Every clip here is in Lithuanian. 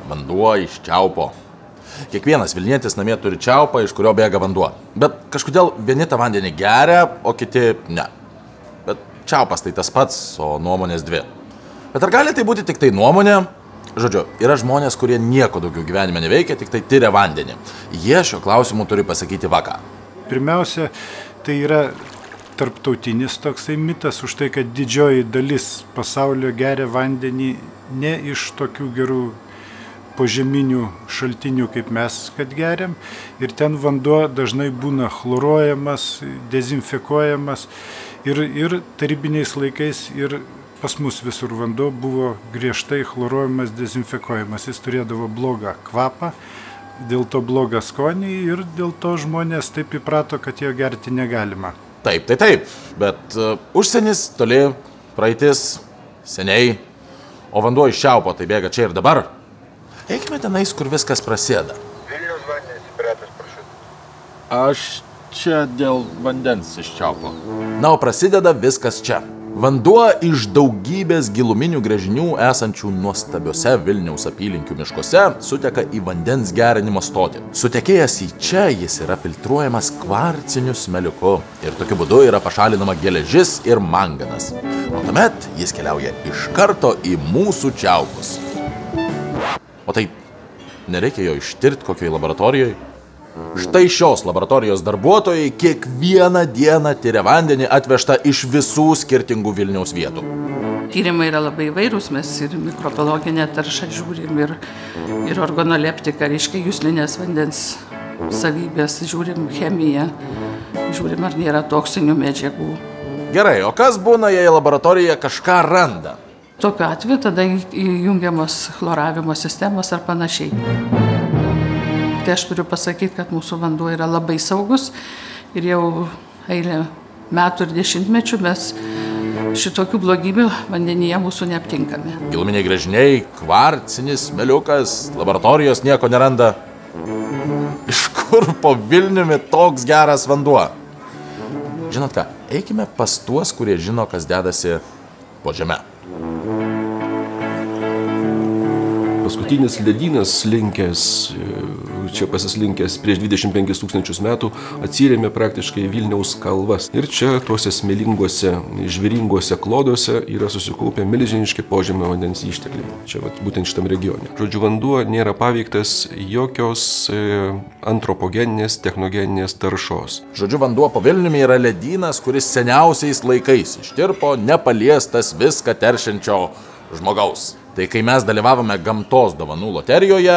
Vanduo iš čiaupo. Kiekvienas vilnietis namie turi čiaupą, iš kurio bėga vanduo. Bet kažkodėl vieni tą vandenį geria, o kiti ne. Bet čiaupas tai tas pats, o nuomonės dvi. Bet ar gali tai būti tik tai nuomonė? Žodžiu, yra žmonės, kurie nieko daugiau gyvenime neveikia, tik tai tiria vandenį. Jie šio klausimu turi pasakyti vaką. Pirmiausia, tai yra tarptautinis toksai mitas už tai, kad didžioji dalis pasaulio geria vandenį ne iš tokių gerų požeminių šaltinių, kaip mes, kad geriam. Ir ten vanduo dažnai būna chloruojamas, dezinfekuojamas. Ir tarybiniais laikais ir pas mus visur vanduo buvo griežtai chloruojamas, dezinfekuojamas. Jis turėdavo blogą kvapą, dėl to blogą skonį ir dėl to žmonės taip įprato, kad jo gerti negalima. Taip. Bet užsienis, toli, praeitis, seniai. O vanduo iš čiaupo tai bėga čia ir dabar. Eikime tenais, kur viskas prasideda. Vilniaus vandens separatas, prašau. Aš čia dėl vandens iš čiaupo. Na, o prasideda viskas čia. Vanduo iš daugybės giluminių gręžinių esančių nuostabiuose Vilniaus apylinkių miškuose suteka į vandens gerinimo stotį. Sutekėjęs į čia, jis yra filtruojamas kvarciniu smėliuku ir tokiu būdu yra pašalinama geležis ir manganas. O tuomet jis keliauja iš karto į mūsų čiaupus. O tai nereikia jo ištirti kokioj laboratorijoje? Štai šios laboratorijos darbuotojai kiekvieną dieną tiria vandenį atvežtą iš visų skirtingų Vilniaus vietų. Tyrimai yra labai įvairūs, mes ir mikrobiologinę taršą žiūrim, ir organoleptiką, reiškia juslinės vandens savybės, žiūrim chemiją, žiūrim, ar nėra toksinių medžiagų. Gerai, o kas būna, jei laboratorija kažką randa? Tokiu atveju tada įjungiamos chloravimo sistemos ar panašiai. Tai aš turiu pasakyti, kad mūsų vanduo yra labai saugus ir jau eilę metų ir dešimtmečių mes šitokių blogybių vandenyje mūsų neaptinkame. Giluminiai gręžiniai, kvarcinis smėliukas, laboratorijos nieko neranda. Iš kur po Vilniumi toks geras vanduo? Žinot ką, eikime pas tuos, kurie žino, kas dedasi po žeme. Paskutinis ledynas linkęs, čia pasislinkęs prieš 25 000 metų, atsirėmė praktiškai Vilniaus kalvas. Ir čia tuose smėlinguose, žvėringuose kloduose yra susikaupę milžiniški požemio vandens ištekliai. Čia būtent šitam regione. Žodžiu, vanduo nėra paveiktas jokios antropogeninės, technogeninės taršos. Žodžiu, vanduo po Vilniumi yra ledynas, kuris seniausiais laikais ištirpo nepaliestas viską teršiančio žmogaus. Tai kai mes dalyvavome gamtos dovanų loterijoje,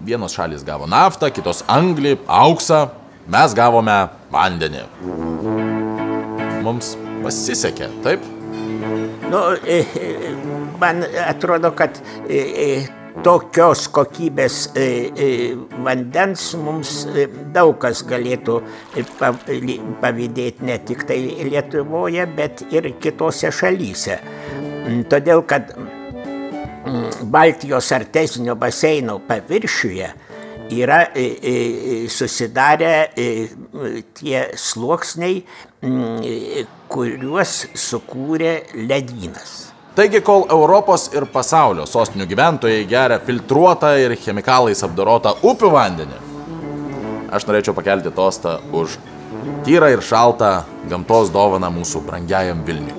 vienos šalys gavo naftą, kitos anglį, auksą, mes gavome vandenį. Mums pasisekė, taip? Nu, man atrodo, kad tokios kokybės vandens mums daug kas galėtų pavydėti ne tik tai Lietuvoje, bet ir kitose šalyse. Todėl, kad Baltijos artezinio baseino paviršiuje yra susidarę tie sluoksniai, kuriuos sukūrė ledynas. Taigi, kol Europos ir pasaulio sostinių gyventojai geria filtruotą ir chemikalais apdorotą upių vandenį, aš norėčiau pakelti tostą už tyrą ir šaltą gamtos dovaną mūsų brangiajam Vilniui.